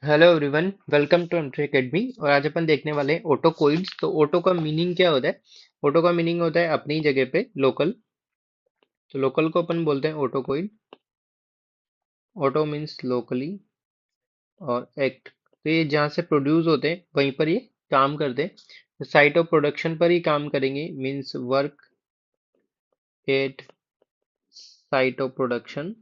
Hello everyone, welcome to Mtree academy. और आज अपन देखने वाले हैं ऑटोकोइड्स। तो ऑटो का मीनिंग क्या होता है? ऑटो का मीनिंग होता है अपनी जगह पे लोकल। तो लोकल को अपन बोलते हैं ऑटोकोइड। ऑटो मीन्स लोकली और एक्ट, तो ये जहाँ से प्रोड्यूस होते हैं वहीं पर ये काम करते हैं। तो साइट ऑफ प्रोडक्शन पर ही काम करेंगे, means work at site of production.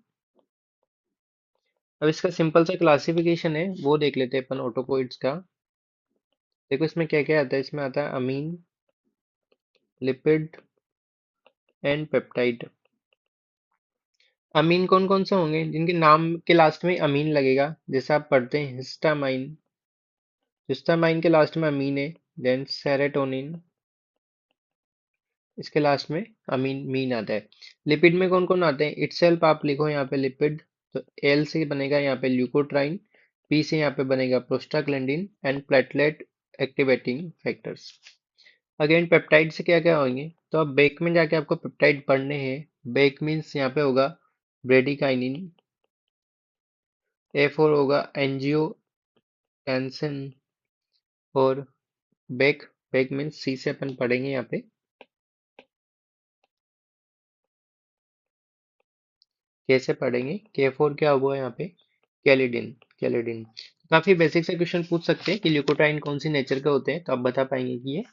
अब इसका सिंपल सा क्लासिफिकेशन है, वो देख लेते हैं अपन ऑटोकोइड्स का। देखो इसमें क्या क्या आता है। इसमें आता है अमीन, लिपिड एंड पेप्टाइड। अमीन कौन कौन से होंगे? जिनके नाम के लास्ट में अमीन लगेगा, जैसे आप पढ़ते हैं हिस्टामाइन। हिस्टामाइन के लास्ट में अमीन है। देन सेरोटोनिन, इसके लास्ट में अमीन मीन आता है। लिपिड में कौन कौन आते हैं? इटसेल्फ आप लिखो यहाँ पे लिपिड। तो एल से बनेगा यहाँ पे ल्यूकोट्राइन, पी से यहाँ पे बनेगा prostaglandin and platelet activating factors. Again peptide से क्या क्या होंगे? तो अब बेक में जाके आपको पेप्टाइड पढ़ने हैं। बेक मीन्स यहाँ पे होगा ब्रेडिकाइनिन, A4 होगा एंजियोटेंसिन। और बेक, बेक मीन्स सी से अपन पढ़ेंगे यहाँ पे, कैसे पढ़ेंगे? K4 क्या हुआ यहाँ पे? कैलिडिन। कैलिडिन। काफी बेसिक से क्वेश्चन पूछ सकते हैं कि ल्यूकोट्राइन कौन सी नेचर के होते हैं, तो आप बता पाएंगे कि ये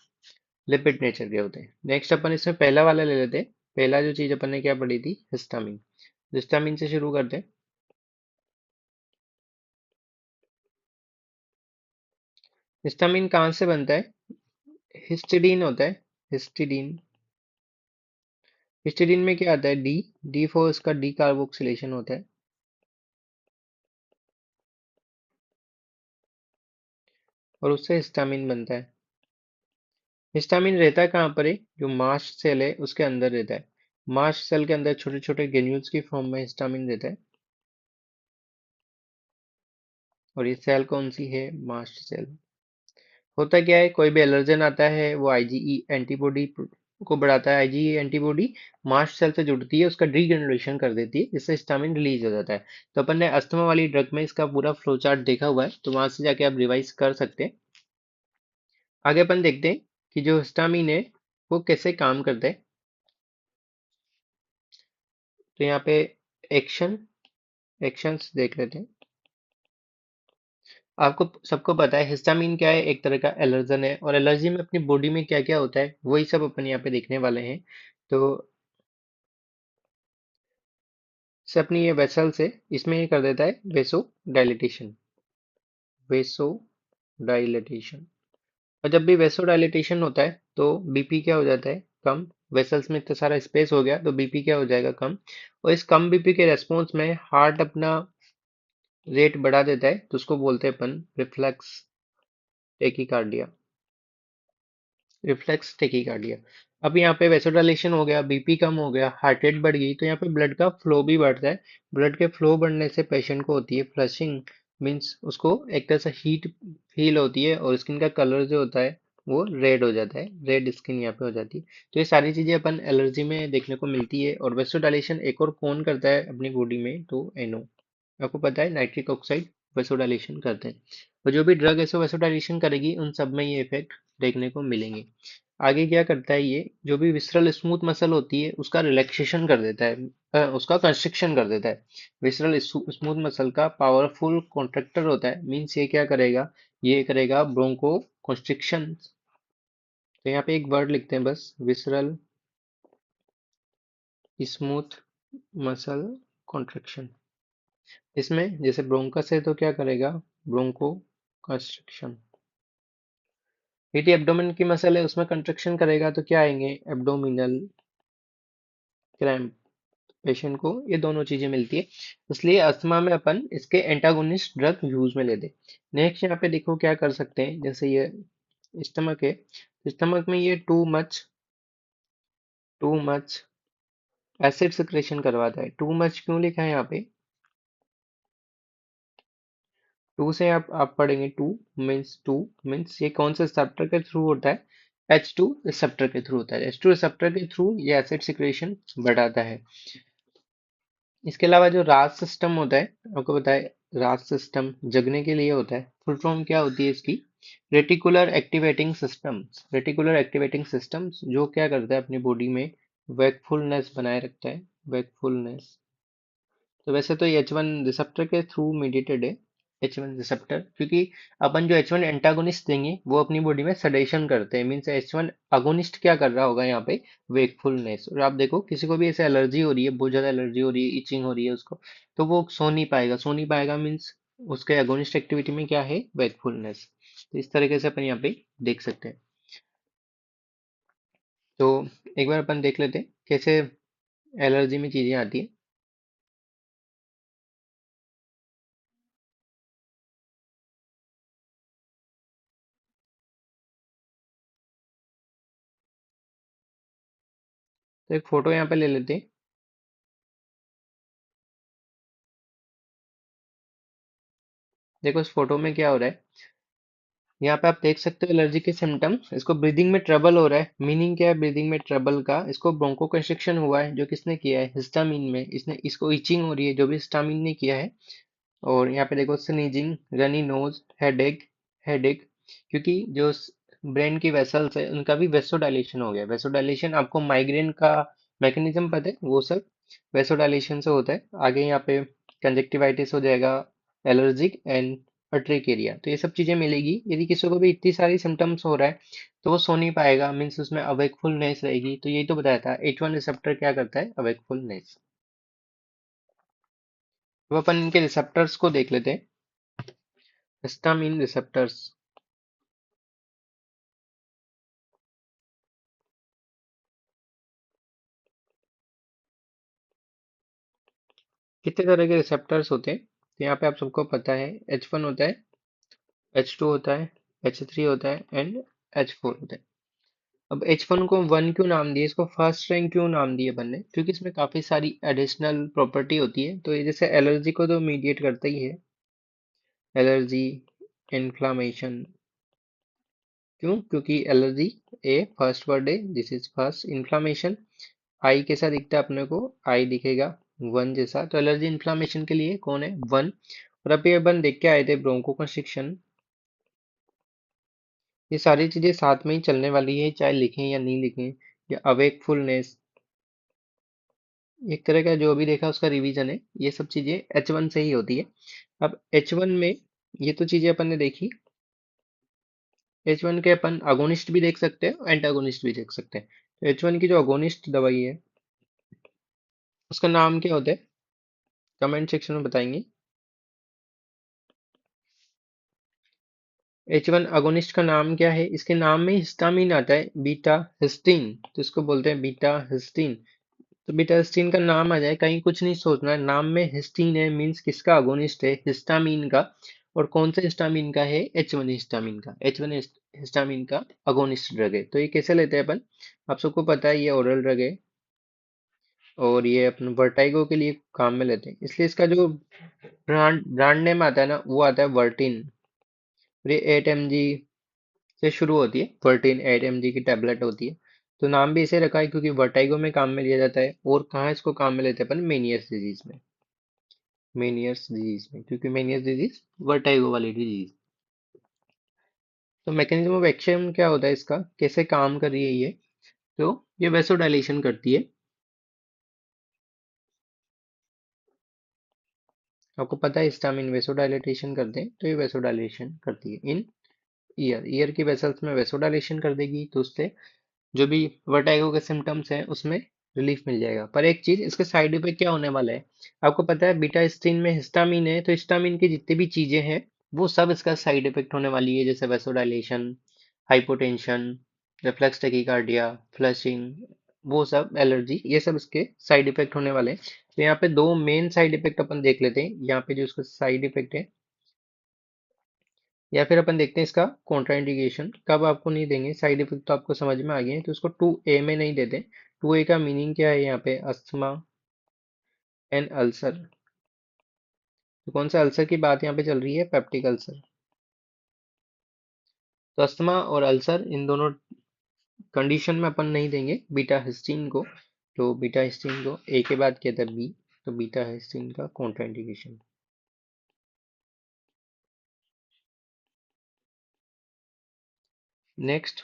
लिपिड नेचर के होते हैं। नेक्स्ट अपन इसमें पहला वाला ले लेते हैं। पहला जो चीज अपन ने क्या पढ़ी थी? हिस्टामिन। हिस्टामिन से शुरू करते हैं। हिस्टामिन कहाँ से बनता है? हिस्टिडीन होता है, हिस्टिडीन। हिस्टिडीन में क्या आता है? डी। डी फॉर इसका डी कार्बोक्सिलेशन होता है और उससे हिस्टामिन बनता है। हिस्टामिन रहता है कहाँ पर है? जो मास्ट सेल है उसके अंदर रहता है। मास्ट सेल के अंदर छोटे छोटे ग्रेन्यूल्स की फॉर्म में हिस्टामिन रहता है। और ये सेल कौन सी है? Mast cell. होता क्या है, कोई भी एलर्जन आता है वो आईजीई एंटीबॉडी को बढ़ाता है। आईजीई एंटीबॉडी मास्ट सेल से जुड़ती है, उसका डीग्रेनुलेशन कर देती है, जिससे हिस्टामिन रिलीज हो जाता है। तो अपन ने अस्थमा वाली ड्रग में इसका पूरा फ्लो चार्ट देखा हुआ है, तो वहां से जाके आप रिवाइज कर सकते हैं। आगे अपन देखते हैं कि जो हिस्टामिन है वो कैसे काम करता है। तो यहाँ पे एक्शन, एक्शंस देख लेते हैं। आपको सबको पता है हिस्टामिन क्या है? एक तरह का एलर्जन है। और एलर्जी में अपनी बॉडी में क्या क्या होता है वही सब अपन यहाँ पे देखने वाले हैं। तो से अपनी ये वेसल से इसमें ये कर देता है वेसो डायलिटेशन। वेसो डायलिटेशन। और जब भी वेसो डायलिटेशन होता है तो बीपी क्या हो जाता है? कम। वेसल्स में इतना सारा स्पेस हो गया तो बीपी क्या हो जाएगा? कम। और इस कम बीपी के रेस्पॉन्स में हार्ट अपना रेट बढ़ा देता है, तो उसको बोलते हैं अपन रिफ्लेक्स टेकिकार्डिया। Reflex tachycardia. अब यहाँ पे वेसोडाइलेशन हो गया, बीपी कम हो गया, हार्ट रेट बढ़ गई, तो यहाँ पे ब्लड का फ्लो भी बढ़ता है। ब्लड के फ्लो बढ़ने से पेशेंट को होती है फ्लशिंग। मीन्स उसको एक तरह से हीट फील होती है और स्किन का कलर जो होता है वो रेड हो जाता है, रेड स्किन यहाँ पे हो जाती है। तो ये सारी चीजें अपन एलर्जी में देखने को मिलती है। और वेसोडाइलेशन एक और कौन करता है अपनी बॉडी में? तो एनो, आपको पता है नाइट्रिक ऑक्साइड वेसोडाइलेशन करते हैं। और जो भी ड्रग ऐसे वेसोडाइलेशन करेगी उन सब में ये इफेक्ट देखने को मिलेंगे। आगे क्या करता है? ये जो भी विसरल स्मूथ मसल होती है उसका रिलैक्सेशन कर देता है, उसका कंस्ट्रिक्शन कर देता है। विसरल स्मूथ मसल का पावरफुल कॉन्ट्रैक्टर होता है। मीन्स ये क्या करेगा? ये करेगा ब्रोंको कंस्ट्रिक्शन। तो यहाँ पे एक वर्ड लिखते हैं बस, विसरल स्मूथ मसल कॉन्ट्रैक्शन। इसमें जैसे ब्रोंकस है तो क्या करेगा? Bronchoconstriction. हीटी एब्डोमेन की मसल है उसमें कंट्रक्शन करेगा तो क्या आएंगे? Abdominal cramp. पेशेंट को ये दोनों चीजें मिलती है, इसलिए अस्थमा में अपन इसके एंटागोनिस्ट ड्रग यूज में लेते हैं। नेक्स्ट यहाँ पे देखो क्या कर सकते हैं। जैसे ये स्टमक है, स्टमक में ये टू मच एसिड सिक्रेशन करवाता है। टू मच क्यों लिखा है यहाँ पे? टू से आप पढ़ेंगे, टू मीन्स ये कौन से रिसेप्टर के थ्रू होता है? H2 रिसेप्टर के थ्रू होता है। H2 रिसेप्टर के थ्रू ये एसिड सिक्रेशन बढ़ाता है। इसके अलावा जो रास सिस्टम होता है, आपको पता है रास सिस्टम जगने के लिए होता है। फुल फॉर्म क्या होती है इसकी? Reticular activating systems. Reticular activating systems जो क्या करता है अपनी बॉडी में वेकफुलनेस बनाए रखता है। वेकफुलनेस। तो वैसे तो एच वन रिसेप्टर के थ्रू मीडिएटेड है। एच वन रिसेप्टर, क्योंकि अपन जो एच वन एंटागोनिस्ट देंगे वो अपनी बॉडी में सडेशन करते हैं। मीन्स एच वन अगोनिस्ट क्या कर रहा होगा यहाँ पे? वेकफुलनेस। और आप देखो किसी को भी ऐसे एलर्जी हो रही है, बहुत ज्यादा एलर्जी हो रही है, इचिंग हो रही है उसको, तो वो सो नहीं पाएगा। सो नहीं पाएगा मीन्स उसके अगोनिस्ट एक्टिविटी में क्या है? वेकफुलनेस। तो इस तरीके से अपन यहाँ पे देख सकते हैं। तो एक बार अपन देख लेते हैं कैसे एलर्जी में चीजें आती है। तो एक फोटो यहाँ पे ले लेते हैं। देखो इस फोटो में क्या हो रहा है। यहाँ पे आप देख सकते हो एलर्जी के सिम्टम्स। इसको ब्रीदिंग में ट्रबल हो रहा है। मीनिंग क्या है ब्रीदिंग में ट्रबल का? इसको ब्रोंको कंस्ट्रिक्शन हुआ है, जो किसने किया है? हिस्टामिन में। इसने इसको इचिंग हो रही है, जो भी हिस्टामिन ने किया है। और यहाँ पे देखो sneezing, runny nose, headache. Headache क्योंकि जो ब्रेन की वेसल्स है उनका भी वेसोडाइलेशन हो गया। वेसोडाइलेशन आपको माइग्रेन का मैकेनिज्म पता है? वो सब वेसोडाइलेशन से होता है। आगे यहाँ पे कंजक्टिवाइटिस हो जाएगा, एलर्जिक एंड अर्टिकेरिया। तो ये सब चीजें मिलेगी। यदि किसी को भी इतनी सारी सिम्टम्स हो रहा है तो वो सो नहीं पाएगा। मीन्स उसमें अवेकफुलनेस रहेगी। तो यही तो बताया था एच वन रिसेप्टर क्या करता है? अवेकफुलनेस। अब अपन इनके रिसेप्टर्स को देख लेते हैं। हिस्टामिन रिसेप्टर्स कितने तरह के रिसेप्टर्स होते हैं? तो यहाँ पे आप सबको पता है एच वन होता है, एच टू होता है, एच थ्री होता है एंड एच फोर होता है। अब एच वन को वन क्यों नाम दिया? इसको फर्स्ट रैंक क्यों नाम दिया अपन ने? क्योंकि इसमें काफी सारी एडिशनल प्रॉपर्टी होती है। तो ये जैसे एलर्जी को तो मीडिएट करता ही है। Allergy, inflammation. क्यों? क्योंकि एलर्जी ए फर्स्ट वर्ड है, दिस इज फर्स्ट। इन्फ्लामेशन आई कैसा दिखता है अपने को? आई दिखेगा वन जैसा। तो एलर्जी इन्फ्लामेशन के लिए कौन है? वन। और अभी अपन देख के आए थे ब्रोंको कंस्ट्रिक्शन। ये सारी चीजें साथ में ही चलने वाली है, चाहे लिखें या नहीं लिखें। या अवेकफुलनेस, एक तरह का जो भी देखा उसका रिवीजन है। ये सब चीजें एच वन से ही होती है। अब एच वन में ये तो चीजें अपन ने देखी। एच वन के अपन अगोनिस्ट भी देख सकते हैं, एंटागोनिस्ट भी देख सकते हैं। तो एच वन की जो अगोनिस्ट दवाई है उसका नाम क्या होता है? कमेंट सेक्शन में बताएंगे। एच वन अगोनिस्ट का नाम क्या है? इसके नाम में हिस्टामिन आता है, बीटा हिस्टीन। तो इसको बोलते हैं बीटा हिस्टीन। तो बीटा हिस्टीन का नाम आ जाए, कहीं कुछ नहीं सोचना है। नाम में हिस्टीन है मीन्स किसका अगोनिस्ट है? हिस्टामिन का। और कौन से हिस्टामिन का है? एच वन हिस्टामिन का। एच वन हिस्टामिन का अगोनिस्ट ड्रग है। तो ये कैसे लेते हैं अपन? आप सबको पता है ये ओरल ड्रग है। और ये अपन वर्टाइगो के लिए काम में लेते हैं। इसलिए इसका जो ब्रांड ब्रांड नेम आता है ना, वो आता है वर्टिन। और ये 8 mg से शुरू होती है। 14 8 mg की टैबलेट होती है। तो नाम भी इसे रखा है क्योंकि वर्टाइगो में काम में लिया जाता है। और कहाँ इसको काम में लेते हैं अपन? मेनियर्स डिजीज में। मेनियर्स डिजीज में, क्योंकि मेनियर्स डिजीज वर्टाइगो वाली डिजीज। तो मैकेनिज्म ऑफ एक्शन क्या होता है इसका? कैसे काम कर रही है ये? तो ये वेसोडाइलेशन करती है। आपको पता है हिस्टामिन वेसोडाइलेटेशन करते हैं, तो ये वेसोडाइलेशन करती है इन ईयर। ईयर की वेसल्स में वेसोडाइलेशन कर देगी, तो उससे जो भी वर्टाइगो के सिम्टम्स हैं उसमें रिलीफ मिल जाएगा। पर एक चीज, इसके साइड इफेक्ट क्या होने वाला है? आपको पता है बीटा स्टिन में हिस्टामिन है, तो हिस्टामिन की जितनी भी चीजें हैं वो सब इसका साइड इफेक्ट होने वाली है। जैसे vasodilation, hypotension, reflex tachycardia, flushing, वो सब एलर्जी, ये सब इसके साइड इफेक्ट होने वाले हैं। तो यहाँ पे दो मेन साइड इफेक्ट अपन देख लेते हैं। यहाँ पे जो इसका साइड इफेक्ट है, या फिर अपन देखते हैं इसका कॉन्ट्राइंडिकेशन कब आपको नहीं देंगे। साइड इफेक्ट तो आपको समझ में आ गए हैं, तो इसको 2A में नहीं देते। 2A का मीनिंग क्या है? यहाँ पे अस्थमा एंड अल्सर। तो कौन सा अल्सर की बात यहाँ पे चल रही है? Peptic ulcer. तो अस्थमा और अल्सर इन दोनों कंडीशन में अपन नहीं देंगे बीटा हिस्टीन को। तो बीटा हिस्टीन को ए के बाद क्या था? बी। तो बीटा हिस्टीन का कॉन्ट्राइंडिकेशन। नेक्स्ट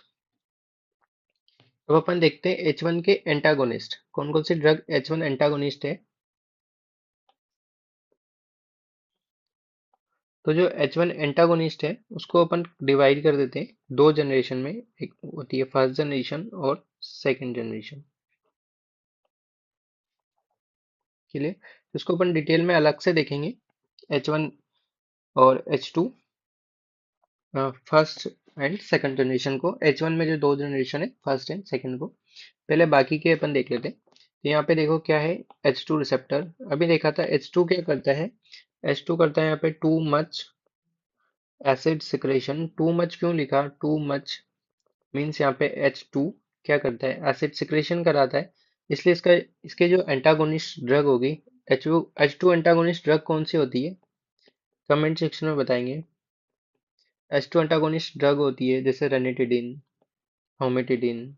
अब अपन देखते हैं H1 के एंटागोनिस्ट कौन कौन सी ड्रग H1 एंटागोनिस्ट है। तो जो H1 एंटागोनिस्ट है उसको अपन डिवाइड कर देते हैं दो जनरेशन में, एक होती है फर्स्ट जनरेशन और सेकंड जनरेशन के लिए। तो इसको अपन डिटेल में अलग से देखेंगे H1 और H2 first and second generation को। H1 में जो दो जनरेशन है फर्स्ट एंड सेकंड को, पहले बाकी के अपन देख लेते हैं। तो यहाँ पे देखो क्या है, H2 रिसेप्टर अभी देखा था। H2 क्या करता है, H2 करता है यहाँ पे too much acid secretion. Too much क्यों लिखा, टू मच मीन्स यहाँ पे H2 क्या करता है, एसिड सिक्रेशन कराता है। इसलिए इसका इसके जो एंटागोनिस्ट ड्रग होगी, H2 एंटागोनिस्ट ड्रग कौन सी होती है, कमेंट सेक्शन में बताएंगे। H2 एंटागोनिस्ट ड्रग होती है जैसे रेनिटिडिन, होमेटिडिन,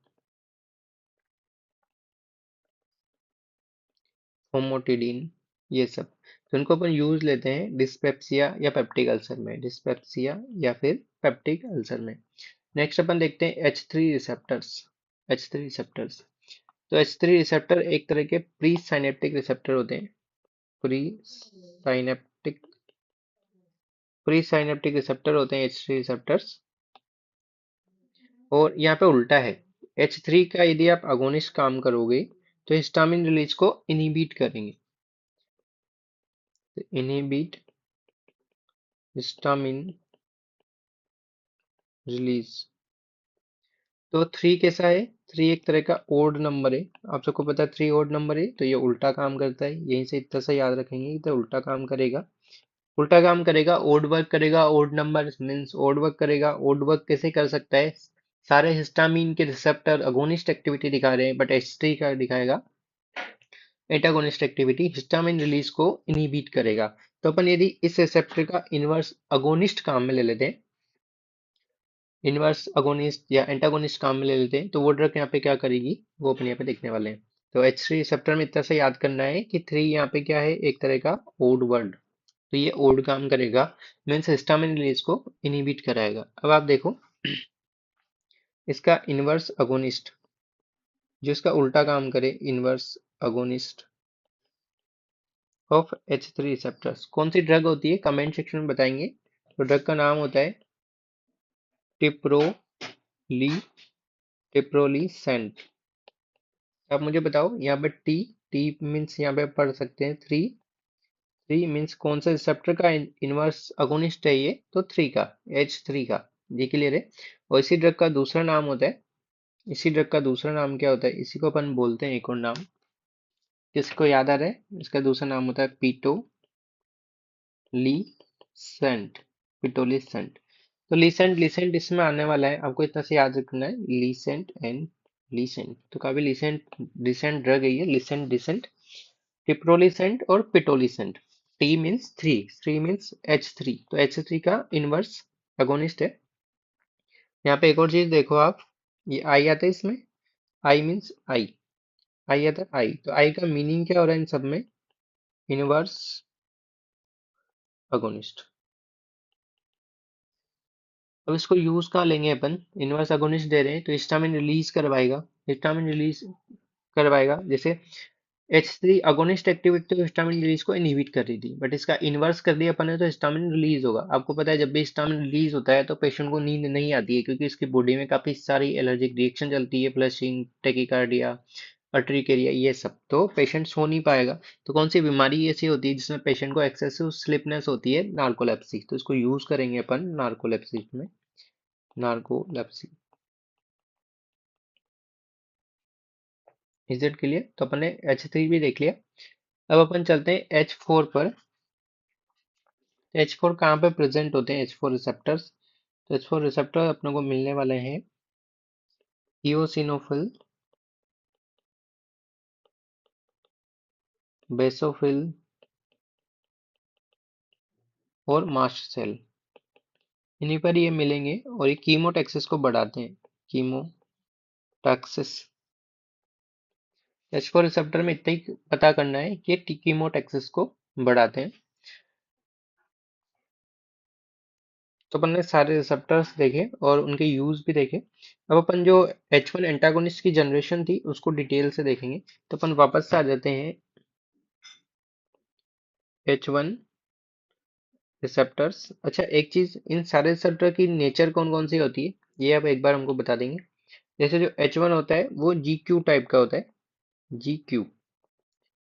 होमोटिडिन, ये सब। तो इनको अपन यूज लेते हैं डिस्पेप्सिया या पेप्टिक अल्सर में, डिस्पेप्सिया या फिर पेप्टिक अल्सर में। नेक्स्ट अपन देखते हैं H3 रिसेप्टर्स। H3 रिसेप्टर्स, तो H3 रिसेप्टर एक तरह के प्री साइनेप्टिक रिसेप्टर होते हैं। Pre synaptic pre synaptic receptor होते हैं H3 रिसेप्टर्स। और यहाँ पे उल्टा है, H3 का यदि आप अगोनिस्ट काम करोगे तो हिस्टामिन रिलीज को इनहिबिट करेंगे। Inhibit histamine release. तो थ्री कैसा है, थ्री एक तरह का ओड नंबर है। आप सबको पता है थ्री ओड नंबर है, तो ये उल्टा काम करता है। यहीं से इतना सा याद रखेंगे, तो उल्टा काम करेगा। उल्टा काम करेगा, ओड वर्क करेगा, odd number means odd work करेगा। ओड वर्क कैसे कर सकता है, सारे हिस्टामिन के रिसेप्टर अगोनिस्ट एक्टिविटी दिखा रहे हैं, बट H3 का दिखाएगा एंटागोनिस्ट एक्टिविटी, हिस्टामिन रिलीज को इनहिबिट करेगा। तो अपन यदि इस रिसेप्टर का इनवर्स अगोनिस्ट काम में ले लेते हैं, इनवर्स अगोनिस्ट या एंटागोनिस्ट काम में ले लेते हैं, तो वो ड्रग यहाँ पे क्या करेगी वो अपन यहाँ पे देखने वाले हैं। तो H3 रिसेप्टर में इतना सा याद करना है कि थ्री यहाँ पे क्या है, एक तरह का ओड वर्ड। तो ये ओड काम करेगा, मीन्स हिस्टामिन रिलीज को इनहिबिट कराएगा। अब आप देखो इसका इनवर्स अगोनिस्ट जो इसका उल्टा काम करे, inverse agonist of H3 receptors कौन सी ड्रग होती है, कमेंट सेक्शन में बताएंगे। तो ड्रग का नाम होता है टिप्रोली टिप्रोलीसेंट। आप मुझे बताओ यहाँ पे टी, टी मीन्स यहाँ पे पढ़ सकते हैं थ्री। थ्री मीन्स कौन सा रिसेप्टर का इनवर्स अगोनिस्ट है ये, तो थ्री का, H3 का। ये क्लियर है। और इसी ड्रग का दूसरा नाम होता है, इसी ड्रग का दूसरा नाम क्या होता है, इसी को अपन बोलते हैं एक और नाम, किसको याद आ रहा है, इसका दूसरा नाम होता है पिटोलीसेंट। पिटोलीसेंट। तो लीसेंट लीसेंट इसमें आने वाला है, आपको इतना से याद रखना है, लीसेंट एंड लीसेंट। तो काफी लीसेंट डिसेंट ड्रग है ये, लीसेंट डिसेंट, टिप्रोलीसेंट और pitolisant. T means three, three means H3, तो H3 का इनवर्स अगोनिस्ट है। यहाँ पे एक और चीज देखो आप, ये आई आता है इसमें, आई मीन्स आई, आई आता है आई। तो आई का मीनिंग क्या हो रहा है इन सब में, इनवर्स अगोनिस्ट। अब इसको यूज कहाँ लेंगे अपन, इनवर्स अगोनिस्ट दे रहे हैं तो हिस्टामिन रिलीज करवाएगा, हिस्टामिन रिलीज करवाएगा। जैसे H3 अगोनिस्ट एक्टिविटी तो हिस्टामिन रिलीज को इनहिबिट कर रही थी, बट इसका इनवर्स कर दिया अपन ने तो हिस्टामिन रिलीज होगा। आपको पता है जब भी हिस्टामिन रिलीज होता है तो पेशेंट को नींद नहीं आती है, क्योंकि इसकी बॉडी में काफी सारी एलर्जिक रिएक्शन चलती है, फ्लशिंग, टेकिकार्डिया, अर्ट्रिकेरिया, ये सब। तो पेशेंट सो नहीं पाएगा। तो कौन सी बीमारी ऐसी होती है जिसमें पेशेंट को एक्सेसिव स्लीपनेस होती है, नार्कोलेप्सी। तो इसको यूज करेंगे अपन नार्कोलेप्सी में, नार्कोलेप्सी। Is it clear. तो अपन ने H3 भी देख लिया। अब अपन चलते हैं H4 पर। H4 कहाँ पे प्रेजेंट होते हैं, H4 रिसेप्टर्स। तो H4 रिसेप्टर अपने को मिलने वाले हैं इओसिनोफिल, बेसोफिल और मास्ट सेल, इन्हीं पर ये मिलेंगे और ये कीमोटैक्सिस को बढ़ाते हैं, कीमोटैक्सिस। H4 रिसेप्टर में इतना ही पता करना है कि ये कीमोटैक्सिस को बढ़ाते हैं। तो अपन ने सारे रिसेप्टर्स देखे और उनके यूज भी देखे। अब अपन जो H1 एंटागोनिस्ट की जनरेशन थी उसको डिटेल से देखेंगे। तो अपन वापस से आ जाते हैं H1 रिसेप्टर्स। अच्छा, एक चीज, इन सारे रिसेप्टर की नेचर कौन कौन सी होती है ये आप एक बार हमको बता देंगे। जैसे जो H1 होता है वो GQ टाइप का होता है, GQ।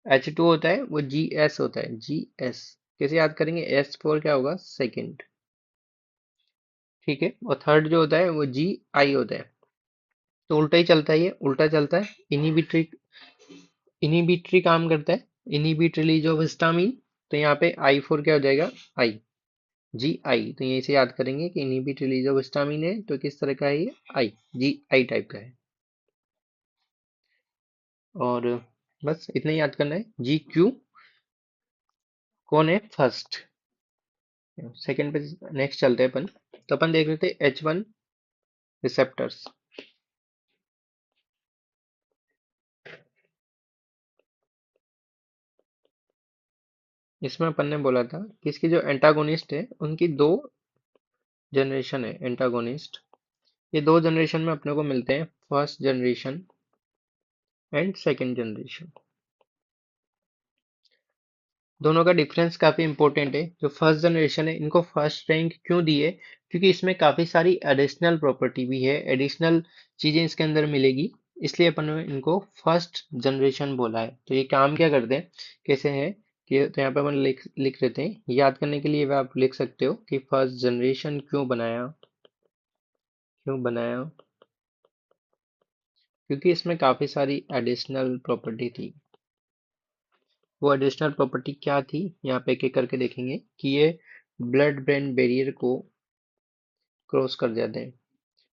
H2 होता है वो GS होता है, GS। कैसे याद करेंगे? S फॉर क्या होगा? सेकेंड। ठीक है। और थर्ड जो होता है वो GI होता है। तो उल्टा ही चलता है, ये उल्टा चलता है। इनहिबिटरी, इनहिबिटरी काम करता है, इनहिबिट रिलीज ऑफ हिस्टामिन। तो यहाँ पे आई फोर क्या हो जाएगा? आई, GI। तो यहीं से याद करेंगे कि इनहिबिट रिलीज ऑफ हिस्टामिन है तो किस तरह का है ये? आई, GI टाइप का है। और बस इतना ही याद करना है। GQ कौन है? फर्स्ट। सेकंड पे नेक्स्ट चलते हैं अपन। तो अपन देख रहे थे H1 रिसेप्टर्स। इसमें अपन ने बोला था कि इसकी जो एंटागोनिस्ट है उनकी दो जनरेशन है एंटागोनिस्ट। ये दो जनरेशन में अपने को मिलते हैं, first generation and second generation. दोनों का डिफरेंस काफी इंपॉर्टेंट है। जो फर्स्ट जनरेशन है इनको फर्स्ट रैंक क्यों दी है? क्योंकि इसमें काफी सारी एडिशनल प्रॉपर्टी भी है, एडिशनल चीजें इसके अंदर मिलेगी, इसलिए अपन ने इनको फर्स्ट जनरेशन बोला है। तो ये काम क्या करते हैं, कैसे है कि, तो यहाँ पे अपन लिख लिख लेते हैं। याद करने के लिए भी आप लिख सकते हो कि फर्स्ट जनरेशन क्यों बनाया, क्यों बनाया? क्योंकि इसमें काफी सारी एडिशनल प्रॉपर्टी थी। वो एडिशनल प्रॉपर्टी क्या थी यहाँ पे एक एक करके देखेंगे कि ये ब्लड ब्रेन बैरियर को क्रॉस कर जाते हैं।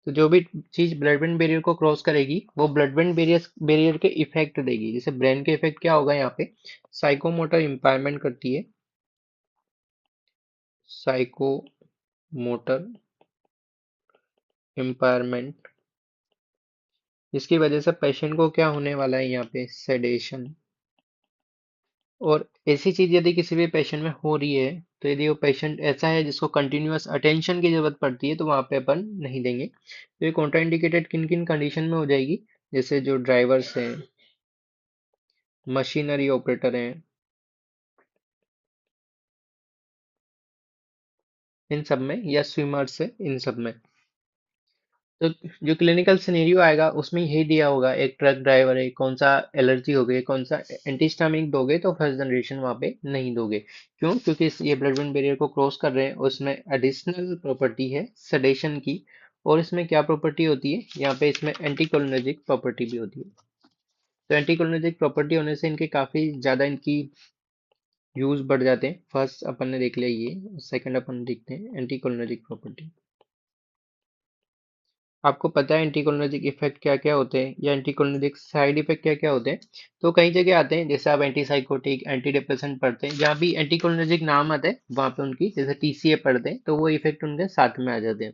तो जो भी चीज ब्लड ब्रेन बैरियर को क्रॉस करेगी वो ब्लड ब्रेन बैरियर बैरियर के इफेक्ट देगी। जैसे ब्रेन के इफेक्ट क्या होगा यहाँ पे? साइकोमोटर इम्पायरमेंट करती है, साइकोमोटर इम्पायरमेंट। जिसकी वजह से पेशेंट को क्या होने वाला है यहाँ पे? सेडेशन। और ऐसी चीज यदि किसी भी पेशेंट में हो रही है, तो यदि वो पेशेंट ऐसा है जिसको कंटिन्यूअस अटेंशन की जरूरत पड़ती है, तो वहां पे अपन नहीं देंगे। तो ये कॉन्ट्राइंडिकेटेड किन किन कंडीशन में हो जाएगी? जैसे जो ड्राइवर्स हैं, मशीनरी ऑपरेटर हैं, इन सब में, या स्विमर्स है, इन सब में। तो जो क्लिनिकल सिनेरियो आएगा उसमें यही दिया होगा, एक ट्रक ड्राइवर है, कौन सा एलर्जी हो गई, कौन सा एंटीस्टामिक दोगे, तो फर्स्ट जनरेशन वहां पे नहीं दोगे। क्यों? क्योंकि ये ब्लड ब्रेन बैरियर को क्रॉस कर रहे हैं और उसमें एडिशनल प्रॉपर्टी है सेडेशन की। और इसमें क्या प्रॉपर्टी होती है यहाँ पे? इसमें एंटीकोलिनर्जिक प्रॉपर्टी भी होती है। तो एंटीकोलिनर्जिक प्रॉपर्टी होने से इनके काफी ज्यादा इनकी यूज बढ़ जाते हैं। फर्स्ट अपन ने देख लिया ये, सेकंड अपन देखते हैं एंटीकोलिनर्जिक प्रॉपर्टी। आपको पता है एंटीकोलिनर्जिक इफेक्ट क्या क्या होते हैं, या एंटीकोलिनर्जिक साइड इफेक्ट क्या क्या होते हैं? तो कई जगह आते हैं, जैसे आप एंटीसाइकोटिक, एंटी डिप्रेसेंट पढ़ते हैं, जहाँ भी एंटीकोलिनर्जिक नाम आता है वहां पे उनकी, जैसे TCA पढ़ते हैं तो वो इफेक्ट उनके साथ में आ जाते हैं।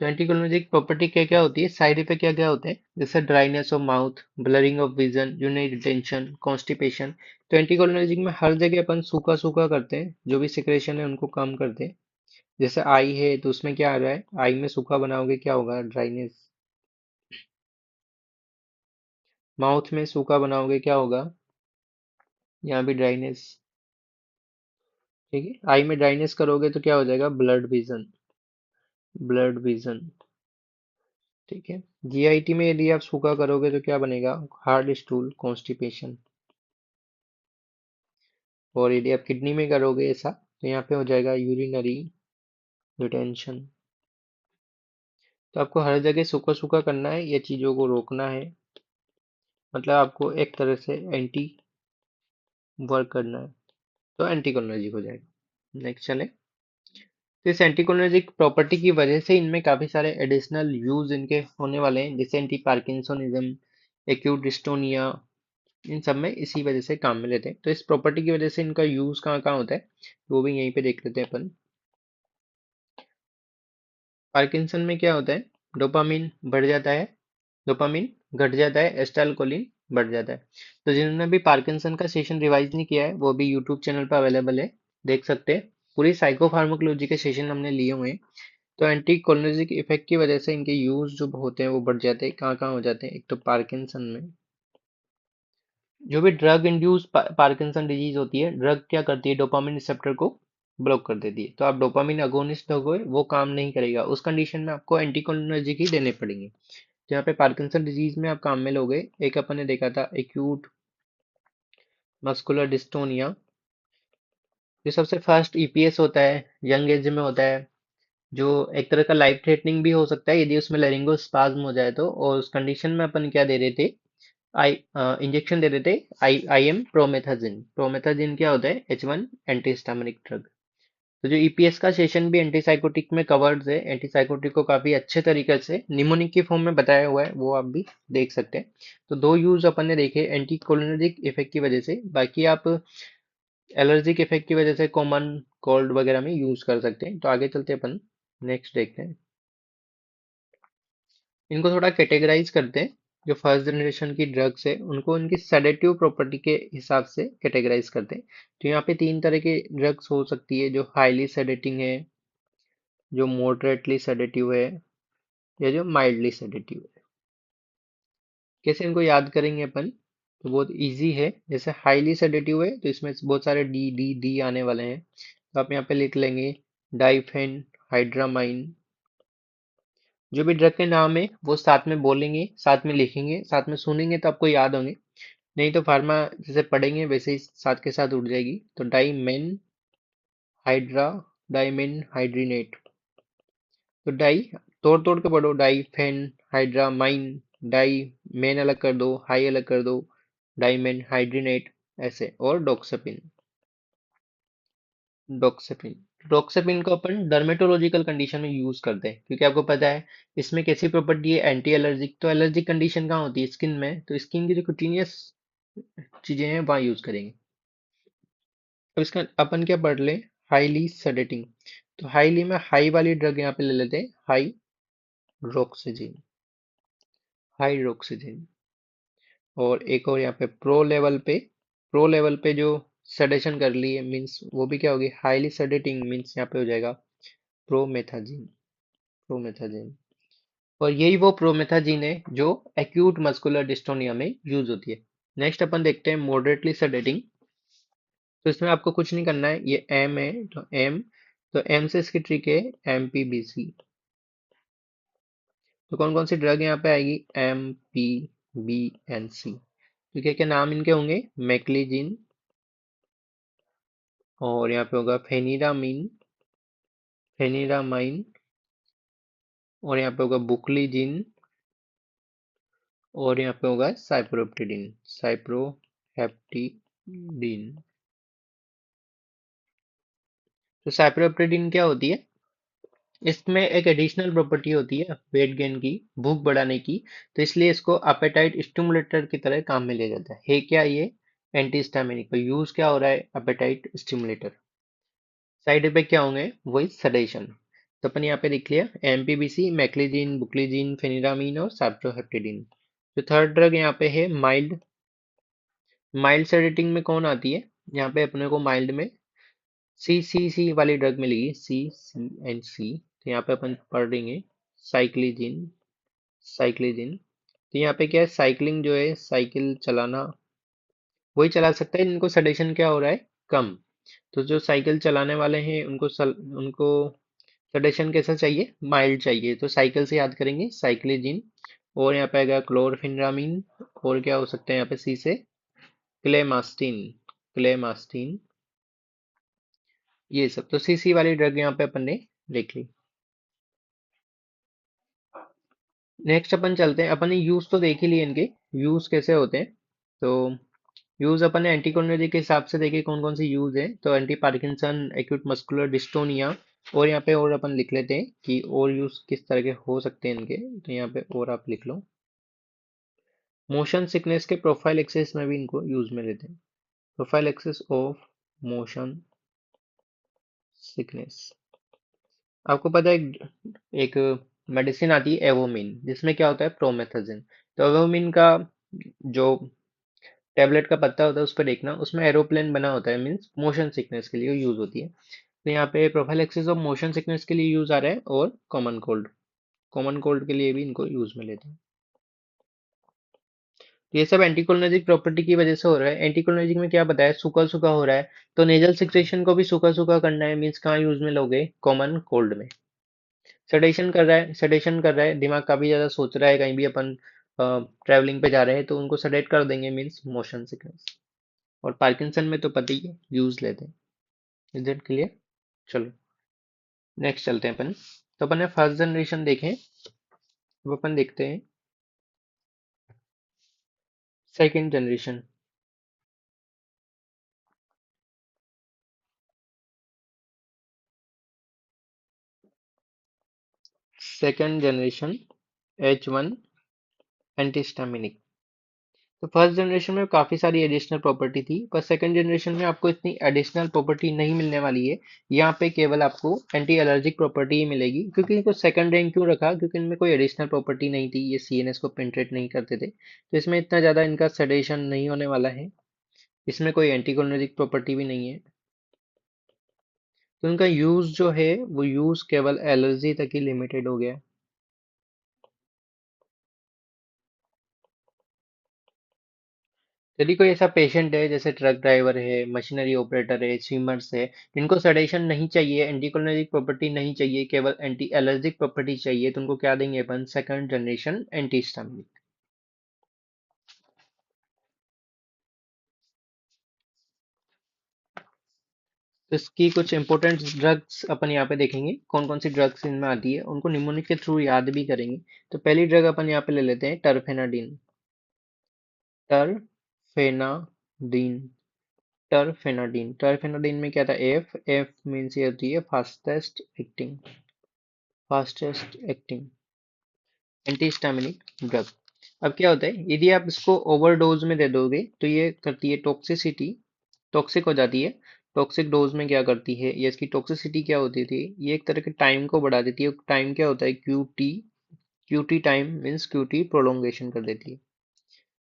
तो एंटीकोलिनर्जिक प्रॉपर्टी क्या क्या होती है, साइड इफेक्ट क्या क्या होते हैं? जैसे dryness of mouth, blurring of vision, urinary retention, constipation. तो एंटीकोलिनर्जिक में हर जगह अपन सूखा सूखा करते हैं, जो भी सिक्रेशन है उनको कम करते हैं। जैसे आई है तो उसमें क्या आ रहा है? आई में सूखा बनाओगे क्या होगा? ड्राइनेस। माउथ में सूखा बनाओगे क्या होगा? यहाँ भी ड्राइनेस। ठीक है। आई में ड्राइनेस करोगे तो क्या हो जाएगा? Blood vision, blood vision. ठीक है। GIT में यदि आप सूखा करोगे तो क्या बनेगा? Hard stool, constipation. और यदि आप किडनी में करोगे ऐसा तो यहाँ पे हो जाएगा यूरिनरी रिटेंशन। तो आपको हर जगह सूखा सूखा करना है, ये चीजों को रोकना है। मतलब आपको एक तरह से एंटी वर्क करना है, तो एंटीकोलिनर्जिक हो जाएगा। नेक्स्ट चले। तो इस एंटीकोलिनर्जिक प्रॉपर्टी की वजह से इनमें काफी सारे एडिशनल यूज इनके होने वाले हैं, जैसे एंटी पार्किंसोनिज्म, एक्यूट डिस्टोनिया। इन सब में इसी वजह से काम में लेते हैं। तो इस प्रॉपर्टी की वजह से इनका यूज कहाँ कहाँ होता है वो भी यहीं पे देख लेते हैं अपन। पार्किंसन में क्या होता है? डोपामिन बढ़ जाता है, डोपामिन घट जाता है, एस्टाइलकोलिन बढ़ जाता है। तो जिन्होंने भी पार्किंसन का सेशन रिवाइज नहीं किया है वो भी यूट्यूब चैनल पर अवेलेबल है, देख सकते हैं। पूरी साइकोफार्माकोलॉजी के सेशन हमने लिए हुए हैं। तो एंटी कोलिनर्जिक इफेक्ट की वजह से इनके यूज जो होते हैं वो बढ़ जाते हैं। कहाँ कहाँ हो जाते हैं? एक तो पार्किंसन में, जो भी ड्रग इंड्यूस पार्किंसन डिजीज होती है, ड्रग क्या करती है, डोपामिन रिसेप्टर को ब्लॉक कर देती है। तो आप डोपामिन अगोनिस्ट हो, वो काम नहीं करेगा, उस कंडीशन में आपको एंटीकोलिनर्जिक ही देने पड़ेंगे। तो यहाँ पे पार्किंसन डिजीज में आप काम में लोगे, एक अपन ने देखा था एक्यूट मस्कुलर डिस्टोनिया, जो सबसे फर्स्ट ईपीएस होता है, यंग एज में होता है, जो एक तरह का लाइफ थ्रेटनिंग भी हो सकता है यदि उसमें लेरिंगोस्पाज्म हो जाए तो। और उस कंडीशन में अपन क्या दे रहे थे, आई इंजेक्शन दे रहे थे, आई एम प्रोमेथाजिन। प्रोमेथाजिन क्या होता है? H1 antihistaminic drug. तो जो ईपीएस का सेशन भी एंटीसाइकोटिक में कवर्ड है, एंटीसाइकोटिक को काफी अच्छे तरीके से निमोनिक की फॉर्म में बताया हुआ है, वो आप भी देख सकते हैं। तो दो यूज अपन ने देखे एंटीकोलिनर्जिक इफेक्ट की वजह से। बाकी आप एलर्जिक इफेक्ट की वजह से कॉमन कोल्ड वगैरह में यूज कर सकते हैं। तो आगे चलते अपन नेक्स्ट देखते हैं। इनको थोड़ा कैटेगराइज करते हैं। जो फर्स्ट जनरेशन की ड्रग्स है उनको उनकी सेडेटिव प्रॉपर्टी के हिसाब से कैटेगराइज करते हैं। तो यहाँ पे तीन तरह के ड्रग्स हो सकती है, जो हाईली सेडेटिंग है, जो मॉडरेटली सेडेटिव है, या जो माइल्डली सेडेटिव है। कैसे इनको याद करेंगे अपन? तो बहुत इजी है। जैसे हाईली सेडेटिव है तो इसमें बहुत सारे डी डी डी आने वाले हैं, तो आप यहाँ पे लिख लेंगे डाइफेन हाइड्रामाइन। जो भी ड्रग के नाम है वो साथ में बोलेंगे, साथ में लिखेंगे, साथ में सुनेंगे तो आपको याद होंगे। नहीं तो फार्मा जैसे पढ़ेंगे वैसे ही साथ के साथ उड़ जाएगी। तो डाइमेन हाइड्रा, डाइमेन हाइड्रीनेट। तो डाई तोड़ तोड़ के पढ़ो, डाइफेन हाइड्रामाइन, डाई मेन अलग कर दो, हाई अलग कर दो, डाइमेन हाइड्रीनेट ऐसे। और डोक्सापिन। डोक्सापिन डोक्सापिन को अपन डर्मेटोलॉजिकल कंडीशन में यूज करते हैं, क्योंकि आपको पता है इसमें कैसी प्रॉपर्टी है, एंटी एलर्जिक। तो एलर्जिक कंडीशन कहाँ होती है? स्किन में। तो स्किन की जो कुटिनियस चीजें हैं वहां यूज करेंगे। अब इसका अपन क्या पढ़ ले, हाईली सेडेटिंग। तो हाईली में हाई वाली ड्रग यहाँ पे ले लेते हैं, हाई रोक्सिजिन। हाई रोक्सिजिन। और एक और यहाँ पे प्रो लेवल पे जो सेडेशन कर ली है, मीन्स वो भी क्या होगी, हाईली सेडेटिंग, मीन्स यहाँ पे हो जाएगा प्रोमेथाजिन। प्रोमेथाजिन। और यही वो प्रोमेथाजिन है जो एक्यूट मस्कुलर डिस्टोनिया में यूज होती है। नेक्स्ट अपन देखते हैं मॉडरेटली सेडेटिंग। तो इसमें आपको कुछ नहीं करना है, ये एम है तो एम, तो एम से इसकी ट्रिक है एमपीबीसी। तो कौन कौन सी ड्रग यहाँ पे आएगी? MPBNC। तो क्या क्या नाम इनके होंगे? मैक्लिजिन, और यहाँ पे होगा फेनिरामिन, फेनिरामाइन, और यहाँ पे होगा बुकलीजिन, और यहाँ पे होगा साइप्रोहेप्टिडिन, साइप्रोहेप्टिडिन। तो साइप्रोहेप्टिडिन क्या होती है? इसमें एक एडिशनल प्रॉपर्टी होती है वेट गेन की, भूख बढ़ाने की। तो इसलिए इसको अपेटाइट स्टिमुलेटर की तरह काम में लिया जाता है। क्या ये? Anti histaminic. तो यूज क्या हो रहा है? Appetite stimulator. साइड इफेक्ट क्या होंगे? वही सडेशन। तो अपन यहाँ पे लिख लिया एमपीबीसी, मैक्लिजिन, बुक्लिजिन, फेनिरामिन और साइप्रोहेप्टिडिन। जो थर्ड ड्रग यहाँ पे है माइल्ड। माइल्ड सेडेटिंग में कौन आती है? यहाँ पे अपने को माइल्ड में सी वाली ड्रग मिलेगी, C तो यहाँ पे अपन पढ़ देंगे साइक्लिजिन। साइक्लिजिन। तो यहाँ पे क्या है, साइक्लिंग जो है, साइकिल चलाना, वही चला सकता है जिनको सडेशन क्या हो रहा है, कम। तो जो साइकिल चलाने वाले हैं उनको सडेशन कैसा चाहिए? माइल्ड चाहिए। तो साइकिल से याद करेंगे साइक्लिजिन। और यहाँ पे आएगा क्लोरफिनरामिन। और क्या हो सकता है यहाँ पे? सी से क्लेमास्टिन। क्लेमास्टिन। ये सब तो सी वाली ड्रग यहाँ पे अपन ने लिख ली। नेक्स्ट अपन चलते हैं, अपन ने यूज तो देख ही लिए इनके, यूज कैसे होते हैं। तो यूज अपन ने एंटीकोलिनर्जिक के हिसाब से देखे कौन कौन सी यूज है। तो anti Parkinson, acute muscular dystonia. और यहाँ पे और अपन लिख लेते हैं कि और यूज किस तरह के हो सकते हैं इनके। तो यहाँ पे और आप लिख लो, मोशन सिकनेस के प्रोफाइल एक्सेस में भी इनको यूज में लेते हैं। Prophylaxis of motion sickness. आपको पता है एक मेडिसिन आती है एवोमिन, जिसमें क्या होता है? प्रोमेथाजिन। तो एवोमिन का जो टेबलेट का पत्ता होता है उस पर देखना, उसमें एरोप्लेन बना होता है, मीन्स मोशन सिकनेस के लिए यूज होती है। तो यहाँ पे प्रोफाइलैक्सिस ऑफ मोशन सिकनेस के लिए यूज आ रहा है, और कॉमन कोल्ड के लिए भी इनको यूज में लेते हैं। तो ये सब एंटीकोलिनर्जिक प्रॉपर्टी की वजह से हो रहा है। एंटीकोलिनर्जिक में क्या बताया, सूखा सूखा हो रहा है, तो नेजल सिक्रेशन को भी सूखा सूखा करना है, मीन्स कहाँ यूज में लोगे, कॉमन कोल्ड में। सडेशन कर रहा है, दिमाग काफी ज्यादा सोच रहा है, कहीं भी अपन ट्रैवलिंग पे जा रहे हैं तो उनको सडेट कर देंगे, मीन्स मोशन सिकनेस। और पार्किंसन में तो पता ही है, यूज लेते हैं। Is it clear? चलो नेक्स्ट चलते हैं अपन। तो अपन ने फर्स्ट जनरेशन देखे, अब अपन देखते हैं second generation. Second generation H1 एंटीस्टामिनिक। तो फर्स्ट जनरेशन में काफी सारी एडिशनल प्रॉपर्टी थी, पर सेकंड जनरेशन में आपको इतनी एडिशनल प्रॉपर्टी नहीं मिलने वाली है। यहाँ पे केवल आपको एंटी एलर्जिक प्रॉपर्टी ही मिलेगी, क्योंकि इनको सेकंड रैंक क्यों रखा, क्योंकि इनमें कोई एडिशनल प्रॉपर्टी नहीं थी, ये सीएनएस को पेनिट्रेट नहीं करते थे, तो इसमें इतना ज्यादा इनका सडेशन नहीं होने वाला है। इसमें कोई एंटीकोलिनर्जिक प्रॉपर्टी भी नहीं है, तो इनका यूज जो है वो यूज केवल एलर्जी तक ही लिमिटेड हो गया। यदि कोई ऐसा पेशेंट है, जैसे ट्रक ड्राइवर है, मशीनरी ऑपरेटर है, स्विमर्स है, जिनको सडेशन नहीं चाहिए, एंटीकोलिनर्जिक प्रॉपर्टी नहीं चाहिए, केवल एंटी एलर्जिक प्रॉपर्टी चाहिए, तो उनको क्या देंगे अपन, सेकंड जनरेशन एंटीहिस्टामिनिक। तो इसकी कुछ इंपॉर्टेंट ड्रग्स अपन यहाँ पे देखेंगे, कौन कौन सी ड्रग्स इनमें आती है, उनको निमोनिक के थ्रू याद भी करेंगे। तो पहली ड्रग अपन यहाँ पे ले लेते हैं, टरफेनाडिन। टरफेनाडिन। टरफेनाडिन में क्या था, एफ एफ मीन्स ये होती है फास्टेस्ट एक्टिंग एंटीहिस्टामिनिक ड्रग। अब क्या होता है, यदि आप इसको ओवरडोज में दे दोगे तो ये करती है टॉक्सिसिटी, टॉक्सिक हो जाती है। टॉक्सिक डोज में क्या करती है, ये इसकी टॉक्सिसिटी क्या होती थी, ये एक तरह के टाइम को बढ़ा देती है। टाइम क्या होता है, QT time means QT prolongation कर देती है।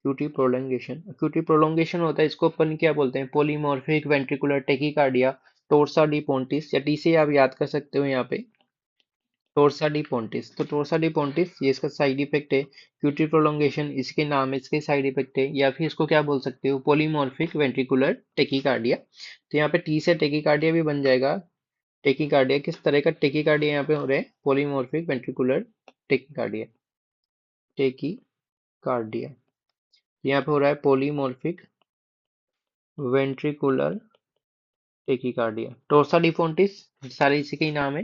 क्यूटी प्रोलोंगेशन होता है, इसको अपन क्या बोलते हैं, पोलीमॉर्फिक वेंट्रिकुलर टेकिकार्डिया, टोर्सा डी पोंटिस, या टी से आप याद कर सकते हो यहाँ पे, टोर्सा डी पोंटिस। तो टोर्सा डी पोंटिस ये इसका साइड इफेक्ट है, क्यूटी प्रोलोंगेशन इसके नाम है, इसके साइड इफेक्ट है, या फिर इसको क्या बोल सकते हो, पोलीमॉर्फिक वेंट्रिकुलर टेकिकार्डिया। तो यहाँ पे टी से टेकिकार्डिया भी बन जाएगा। टेकिकार्डिया किस तरह का टेकिकार्डिया यहाँ पे हो रहा है, पोलीमॉर्फिक वेंट्रिकुलर टेकिकार्डिया, टेकिकार्डिया। यहाँ पे हो रहा है पोलीमॉर्फिक वेंट्रिकुलर टेकिकार्डिया। टोर्सा डी पोंटिस सारे इसी के ही नाम है,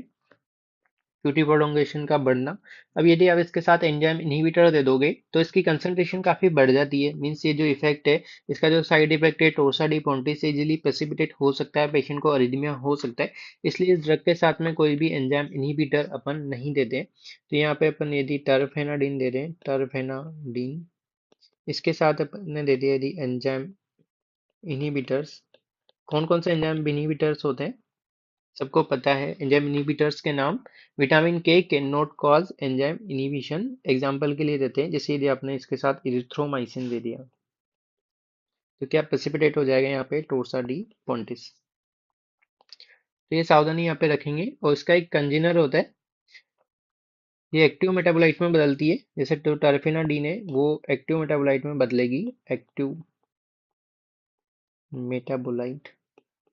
क्यूटी प्रोलोंगेशन का बढ़ना। अब यदि आप इसके साथ एंजाइम इनहिबिटर दे दोगे तो इसकी कंसंट्रेशन काफी बढ़ जाती है, मीन्स ये जो इफेक्ट है, इसका जो साइड इफेक्ट है टोर्सा डी पोंटिस से इजीली प्रेसिपिटेट हो सकता है, पेशेंट को अरिथमिया हो सकता है। इसलिए इस ड्रग के साथ में कोई भी एंजाइम इनहिबिटर अपन नहीं देते हैं। तो यहाँ पे अपन यदि टरफेनाडिन दे दें, टरफेनाडिन, इसके साथ अपन ने दे दिया यदि एंजाइम इनहिबिटर्स। कौन कौन से एंजाइम इनहिबिटर्स होते हैं, सबको पता है एंजाइम इनहिबिटर्स के नाम। विटामिन के can not cause enzyme inhibition, example के लिए देते हैं, जैसे यदि आपने इसके साथ इरिथ्रोमाइसिन दे दिया तो क्या प्रेसिपिटेट हो जाएगा यहाँ पे, टोर्सा डी पॉन्टिस। तो ये सावधानी यहाँ पे रखेंगे, और इसका एक कंजीनर होता है, ये एक्टिव मेटाबोलाइट में बदलती है, जैसे तो टर्फेनाडीन है वो एक्टिव मेटाबोलाइट में बदलेगी, एक्टिव मेटाबोलाइट।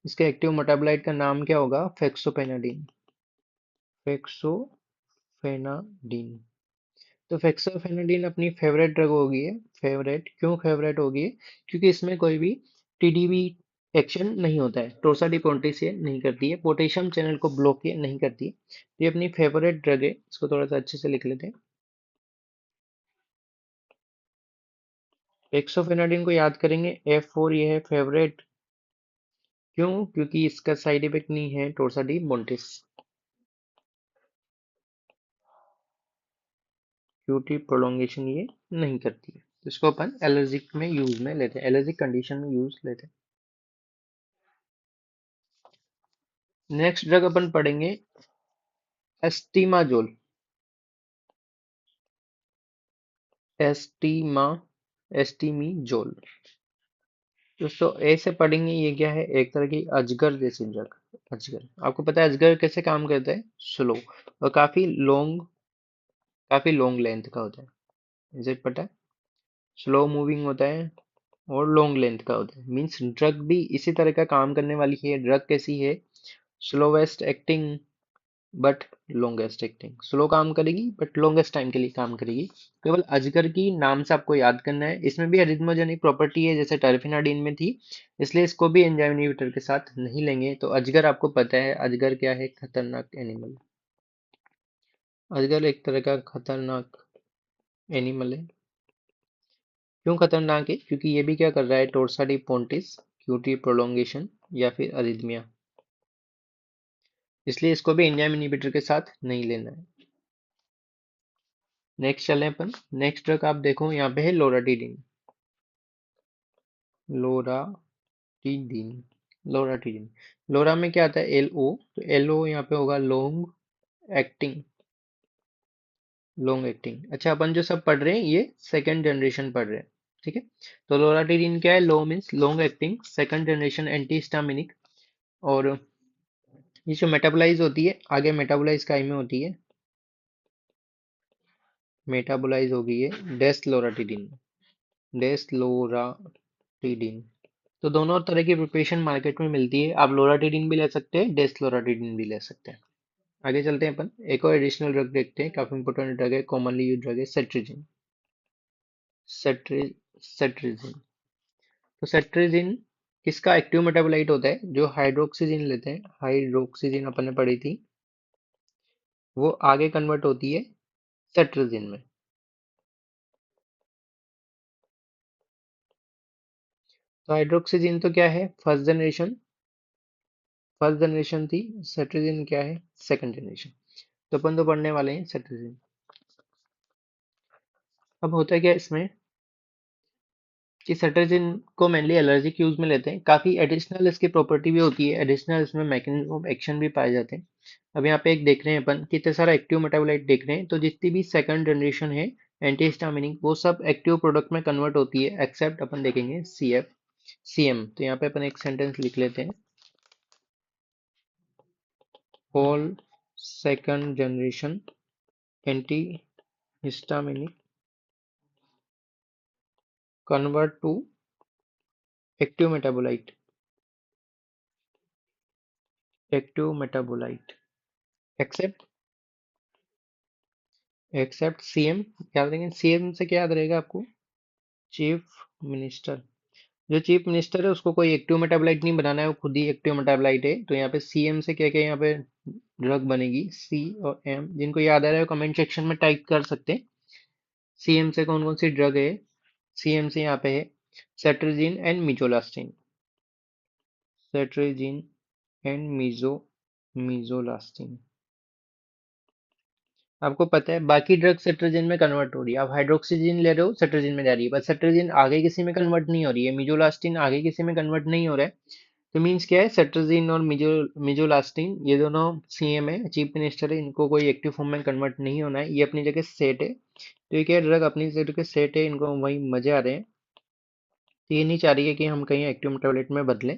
इसके एक्टिव मेटाबोलाइट का नाम क्या होगा, फेक्सोपेनाडिन, फेक्सोफेनाडिन। तो फेक्सोफेनाडिन अपनी फेवरेट ड्रग होगी है। फेवरेट क्यों फेवरेट होगी है, क्योंकि इसमें कोई भी टीडीबी एक्शन नहीं होता है, टोर्साडिपोन्टिस ये नहीं करती है, पोटेशियम चैनल को ब्लॉक ये नहीं करती है, तो ये अपनी फेवरेट ड्रग है। इसको थोड़ा सा अच्छे से लिख लेते हैं। फेक्सोफेनाडिन को याद करेंगे, F4 ये है फेवरेट, क्यों, क्योंकि इसका साइड इफेक्ट नहीं है टोर्साडिपोन्टिस, क्यूटी प्रोलोंगेशन ये नहीं करती है। तो इसको अपन एलर्जिक में यूज में लेते हैं, एलर्जिक कंडीशन में यूज लेते हैं। नेक्स्ट ड्रग अपन पढ़ेंगे एस्टीमाजोल। एस्टीमा एस्टीमीजोल। दोस्तों ए से पढ़ेंगे, ये क्या है, एक तरह की अजगर जैसी ड्रग। अजगर, आपको पता है अजगर कैसे काम करता है? स्लो, और काफी लॉन्ग लेंथ का होता है। इज इट पता है? स्लो मूविंग होता है और लॉन्ग लेंथ का होता है। मीन्स ड्रग भी इसी तरह का काम करने वाली है। ड्रग कैसी है? Slowest acting but longest acting. Slow काम करेगी बट लॉन्गेस्ट टाइम के लिए काम करेगी। केवल अजगर की नाम से आपको याद करना है। इसमें भी अरिथमोजेनिक प्रॉपर्टी है जैसे टर्फिनाडीन में थी, इसलिए इसको भी एंजाइम इनहिबिटर के साथ नहीं लेंगे। तो अजगर आपको पता है, अजगर क्या है? खतरनाक एनिमल। अजगर एक तरह का खतरनाक एनिमल है। क्यों खतरनाक है? क्योंकि ये भी क्या कर रहा है? टोर्साडी पोंटिस क्यूटी प्रोलोंगेशन या फिर अरिथमिया, इसलिए इसको भी एंजाइम इनहिबिटर के साथ नहीं लेना है। नेक्स्ट चलें अपन। नेक्स्ट ड्रग आप देखो यहाँ पे है लोराटिडिन। लोराटिडिन, लोराटिडिन। लोरा में क्या आता है? एल ओ, तो एल ओ यहाँ पे होगा एक्टिंग लॉन्ग एक्टिंग। अच्छा, अपन जो सब पढ़ रहे हैं ये सेकंड जनरेशन पढ़ रहे हैं, ठीक है? तो लोराटिडिन क्या है? Lo means long acting second generation antihistaminic. और ये जो मेटाबोलाइज होती है, आगे मेटाबोलाइज काय में होती है? मेटाबोलाइज हो गई है डेसलोराटिडिन, डेसलोराटिडिन। तो दोनों तरह की प्रिपरेशन मार्केट में मिलती है। आप लोराटिडिन भी ले सकते हैं, डेसलोराटिडिन भी ले सकते हैं। आगे चलते हैं अपन, एक और एडिशनल ड्रग देखते हैं। काफी इंपोर्टेंट ड्रग है, कॉमनली यूज ड्रग है, सेट्रिजिन। सेट्रि सेट्रिजिन। तो सेट्रिजिन किसका एक्टिव मेटाबोलाइट होता है? जो हाइड्रोक्सीजिन लेते हैं, हाइड्रोक्सीजिन अपन ने पढ़ी थी, वो आगे कन्वर्ट होती है सेट्रिजिन में। तो हाइड्रोक्सीजिन तो क्या है? फर्स्ट जनरेशन थी। सेट्रिजिन क्या है? Second generation. तो अपन तो पढ़ने वाले हैं सेट्रिजिन। अब होता है क्या इसमें कि सेट्रिजिन को मेनली एलर्जिक यूज में लेते हैं। काफी एडिशनल इसकी प्रॉपर्टी भी होती है, एडिशनल इसमें मैकेनिज्म ऑफ एक्शन भी पाए जाते हैं। अब यहाँ पे एक देख रहे हैं अपन, कितने सारा एक्टिव मेटाबोलाइट देख रहे हैं। तो जितनी भी सेकंड जनरेशन है एंटीहिस्टामिनिक, वो सब एक्टिव प्रोडक्ट में कन्वर्ट होती है, एक्सेप्ट अपन देखेंगे सीएम। तो यहाँ पे अपन एक सेंटेंस लिख लेते हैं, all second generation antihistaminic convert to active metabolite, active metabolite, except except CM. याद रखेंगे, सीएम से क्या याद रहेगा आपको? Chief minister. जो चीफ मिनिस्टर है उसको कोई एक्टिव मेटाबोलाइट नहीं बनाना है, वो खुद ही एक्टिव मेटाबोलाइट है। तो यहाँ पे सीएम से क्या क्या यहाँ पे ड्रग बनेगी? सी और एम। जिनको याद आ रहा है कमेंट सेक्शन में टाइप कर सकते हैं। सीएम से कौन कौन सी ड्रग है? सीएम से यहाँ पे है cetirizine and mizolastine, cetirizine and mizolastine. आपको पता है बाकी ड्रग सेट्रिजिन में कन्वर्ट हो रही है। आप हाइड्रोक्सीजिन ले रहे हो, सेट्रिजिन में जा रही है, बस सेट्रिजिन आगे किसी में कन्वर्ट नहीं हो रही है। मिजोलास्टिन आगे किसी में कन्वर्ट नहीं हो रहा है। तो मीन्स क्या है? सेट्रिजिन और मिजोलास्टिन ये दोनों सीएम है, चीफ मिनिस्टर है, इनको कोई एक्टिव फॉर्म में कन्वर्ट नहीं होना है। ये अपनी जगह सेट है। तो ये क्या ड्रग अपनी जगह सेट है, इनको वही मजे आ रहे हैं। तो ये नहीं चाह रही है कि हम कहीं एक्टिव मेटाबोलाइट में बदलें,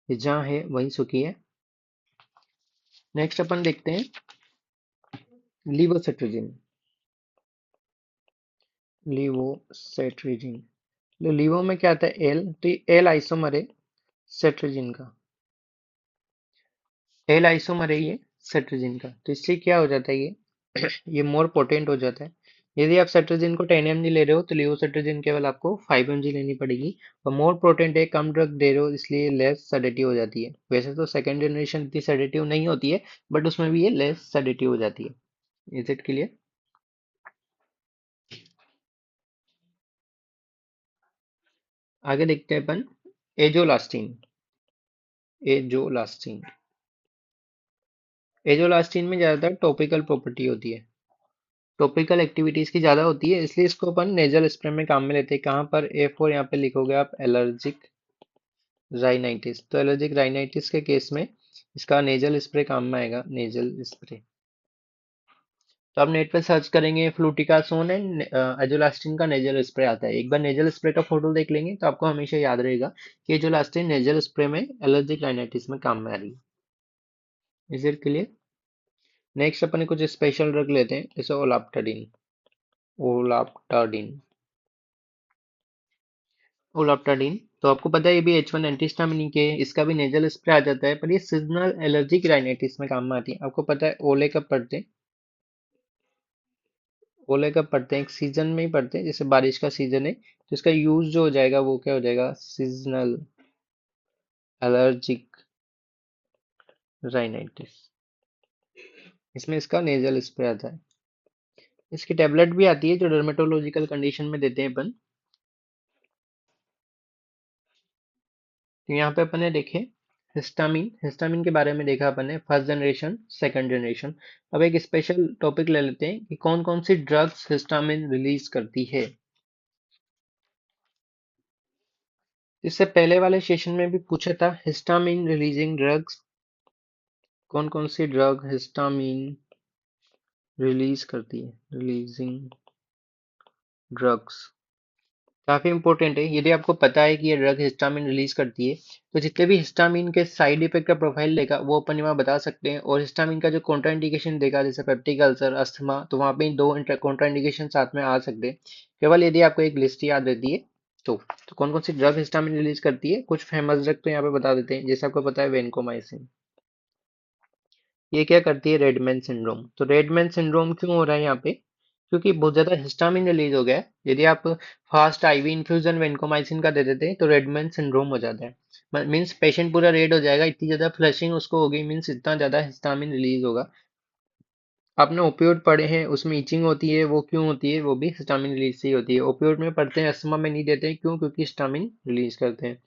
ये जहाँ है वहीं सुखी है। नेक्स्ट अपन देखते हैं लीवोसेट्रिजिन। लीवोसेट्रिजिन, तो लीवो में क्या आता है? एल। तो ये एल आइसोमर है सेट्रिजिन का, एल आइसोमर है ये सेट्रिजिन का। तो इससे क्या हो जाता है ये ये मोर पोटेंट हो जाता है। यदि आप सेट्रिजिन को 10 mg ले रहे हो तो लिवोसेट्रिजिन केवल आपको 5 mg लेनी पड़ेगी। और मोर पोटेंट है, कम ड्रग दे रहे हो, इसलिए लेस सेडेटिव हो जाती है। वैसे तो सेकंड जनरेशन इतनी सेडेटिव नहीं होती है, बट उसमें भी ये लेस सेडेटिव हो जाती है। Is it clear? आगे देखते हैं अपन एजोलास्टिन। एजोलास्टिन, एजोलास्टिन में ज्यादातर टॉपिकल प्रॉपर्टी होती है, टॉपिकल एक्टिविटीज की ज्यादा होती है, इसलिए इसको अपन नेजल स्प्रे में काम में लेते हैं। कहाँ पर? A4 यहाँ पे लिखोगे आप, एलर्जिक राइनाइटिस। तो एलर्जिक राइनाइटिस के केस में इसका नेजल स्प्रे काम में आएगा, नेजल स्प्रे। तो आप नेट पे सर्च करेंगे फ्लूटिकासोन एंड एजोलास्टिन का नेजल स्प्रे आता है। एक बार नेजल स्प्रे का फोटो देख लेंगे तो आपको हमेशा याद रहेगा कि एजोलास्टिन नेजल स्प्रे में एलर्जिक राइनाइटिस में काम में आ रही है। Is it clear? नेक्स्ट अपन कुछ स्पेशल ड्रग लेते हैं, जैसे ओलाप्टाडिन। ओलाप्टाडिन। ओलाप्टाडिन तो आपको पता है ये भी H1 एंटीहिस्टामिनिक है, इसका भी नेजल स्प्रे आ जाता है, पर ये सीजनल एलर्जिक राइनाइटिस में काम में आती है। आपको पता है ओले कब पड़ते हैं? ओले कब पड़ते हैं? एक सीजन में ही पड़ते हैं, जैसे बारिश का सीजन है तो इसका यूज जो हो जाएगा वो क्या हो जाएगा? Seasonal allergic rhinitis. इसमें इसका नेजल स्प्रे आता है। इसकी टेबलेट भी आती है जो डर्मेटोलॉजिकल कंडीशन में देते हैं अपन। तो यहाँ पे अपन ने देखे हिस्टामिन, हिस्टामिन के बारे में देखा अपन ने, फर्स्ट जनरेशन, सेकंड जनरेशन। अब एक स्पेशल टॉपिक ले लेते हैं कि कौन कौन सी ड्रग्स हिस्टामिन रिलीज करती है। इससे पहले वाले सेशन में भी पूछा था हिस्टामिन रिलीजिंग ड्रग्स, कौन कौन सी ड्रग हिस्टामिन रिलीज करती है, रिलीजिंग ड्रग्स। काफी इंपॉर्टेंट है, यदि आपको पता है कि ये ड्रग हिस्टामिन रिलीज करती है तो जितने भी हिस्टामिन के साइड इफेक्ट का प्रोफाइल देगा वो अपन यहाँ बता सकते हैं, और हिस्टामिन का जो कॉन्ट्राइंडिकेशन देगा जैसे पेप्टिक अल्सर, अस्थमा, तो वहाँ पे दो कॉन्ट्राइंडिकेशन साथ में आ सकते हैं, केवल यदि आपको एक लिस्ट याद रहती है तो कौन कौन सी ड्रग हिस्टामिन रिलीज करती है। कुछ फेमस ड्रग तो यहाँ पे बता देते हैं, जैसे आपको पता है वेनकोमाइसिन। ये क्या करती है? Redmayne syndrome. तो रेडमैन सिंड्रोम क्यों हो रहा है यहाँ पे? क्योंकि बहुत ज्यादा हिस्टामिन रिलीज हो गया है। यदि आप फास्ट आईवी इन्फ्यूजन वेनकोमाइसिन का दे देते हैं तो रेडमैन सिंड्रोम हो जाता है, मीन्स पेशेंट पूरा रेड हो जाएगा, इतनी ज्यादा फ्लशिंग उसको होगी, मीन्स इतना ज्यादा हिस्टामिन रिलीज होगा। आपने ओपियोड पढ़े हैं, उसमें इचिंग होती है, वो क्यों होती है? वो भी हिस्टामिन रिलीज से ही होती है। ओपियोड में पढ़ते हैं, अस्थमा में नहीं देते हैं, क्यों? क्योंकि हिस्टामिन रिलीज करते हैं।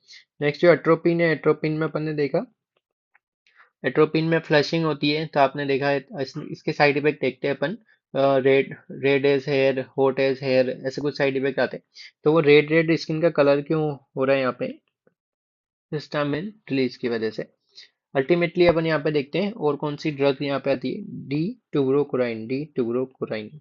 नेक्स्ट जो एट्रोपिन है, एट्रोपिन में अपन ने देखा एट्रोपिन में फ्लशिंग होती है, तो आपने देखा है इसके साइड इफेक्ट देखते हैं अपन। Red red as hare, hot as hare, ऐसे कुछ साइड इफेक्ट आते हैं। तो वो रेड रेड स्किन का कलर क्यों हो रहा है यहाँ पे? हिस्टामिन रिलीज की वजह से। अल्टीमेटली अपन यहाँ पे देखते हैं और कौन सी ड्रग यहाँ पे आती है, डी ट्यूब्रोकोराइन, डी ट्यूब्रोकोराइन,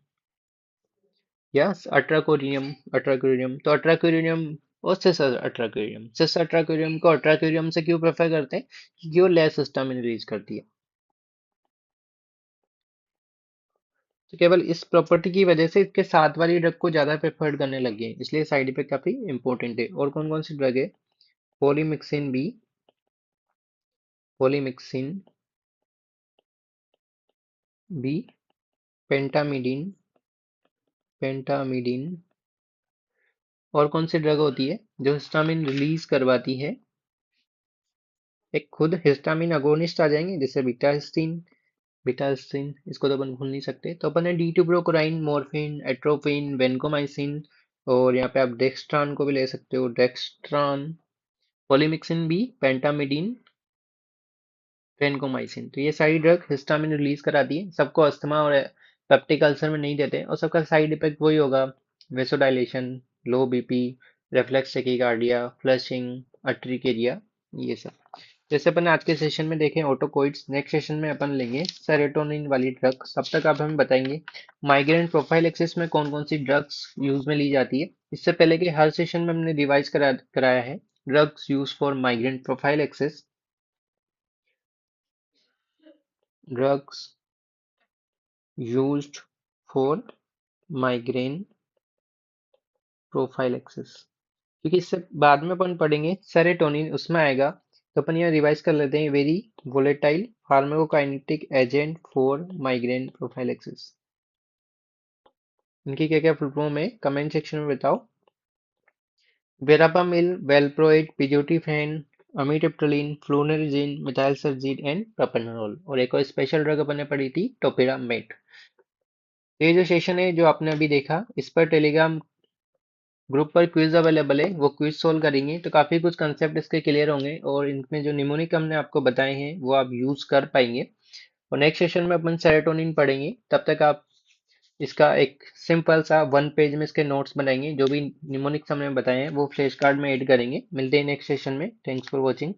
यस अट्राकोरियम, अट्राकोरियम। तो अट्राकोरियम और सिस अट्राकोरियम, सिस अट्राकोरियम को अट्राकोरियम से क्यों प्रेफर करते हैं? क्योंकि वो लेस हिस्टामिन रिलीज करती है। तो केवल इस प्रॉपर्टी की वजह से इसके साथ वाली ड्रग को ज्यादा प्रेफर्ड करने लगे हैं, इसलिए साइड इफेक्ट काफी इंपॉर्टेंट है। और कौन कौन सी ड्रग है? Polymyxin B, polymyxin B, pentamidine, pentamidine. और कौन सी ड्रग होती है जो हिस्टामिन रिलीज करवाती है? एक खुद हिस्टामिन अगोनिस्ट आ जाएंगे, जैसे बीटास्टिन, बीटास्टिन इसको तो अपन भूल नहीं सकते। तो अपन ने डी ट्यूब्रोकोराइन, मॉर्फिन, एट्रोपिन, वेनकोमाइसिन, और यहाँ पे आप डेक्स्ट्रान को भी ले सकते हो, डेक्स्ट्रान, पोलीमिक्सिन बी, पेंटामिडिन, वेनकोमाइसिन। तो ये सारी ड्रग हिस्टामिन रिलीज कराती है, सबको अस्थमा और पेप्टिक अल्सर में नहीं देते, और सबका साइड इफेक्ट वही होगा, वेसोडाइलेशन, लो BP, reflex tachycardia, flushing, urticaria, ये सब। जैसे अपन आज के सेशन में देखें ऑटोकोइड्स, नेक्स्ट सेशन में अपन लेंगे सेरोटोनिन वाली ड्रग। तब तक आप हमें बताएंगे माइग्रेन प्रोफाइल एक्सिस में कौन कौन सी ड्रग्स यूज में ली जाती है। इससे पहले कि हर सेशन में हमने रिवाइज कराया है drugs use for migraine profile axis, drugs used for migraine prophylaxis, क्योंकि इससे बाद में अपन पढ़ेंगे सेरोटोनिन, उसमें आएगा। तो अपन यहाँ रिवाइज कर लेते हैं, very volatile pharmacokinetic agent for migraine prophylaxis. इनकी क्या क्या फुल फॉर्म है कमेंट सेक्शन में बताओ। Verapamil, valproid, pizotifen, amitriptyline, flunarizine, methysergide and propranolol. और एक और स्पेशल ड्रग अपन ने पढ़ी थी टोपिरामेट। ये जो सेशन है जो आपने अभी देखा, इस पर टेलीग्राम ग्रुप पर क्विज अवेलेबल है, वो क्विज सोल्व करेंगे तो काफी कुछ कंसेप्ट इसके क्लियर होंगे, और इनमें जो निमोनिक हमने आपको बताए हैं वो आप यूज कर पाएंगे। और नेक्स्ट सेशन में अपन सेरोटोनिन पढ़ेंगे, तब तक आप इसका एक सिंपल सा 1 पेज में इसके नोट्स बनाएंगे, जो भी निमोनिक्स हमने बताए हैं वो फ्लैश कार्ड में ऐड करेंगे। मिलते हैं नेक्स्ट सेशन में, थैंक्स फॉर वॉचिंग।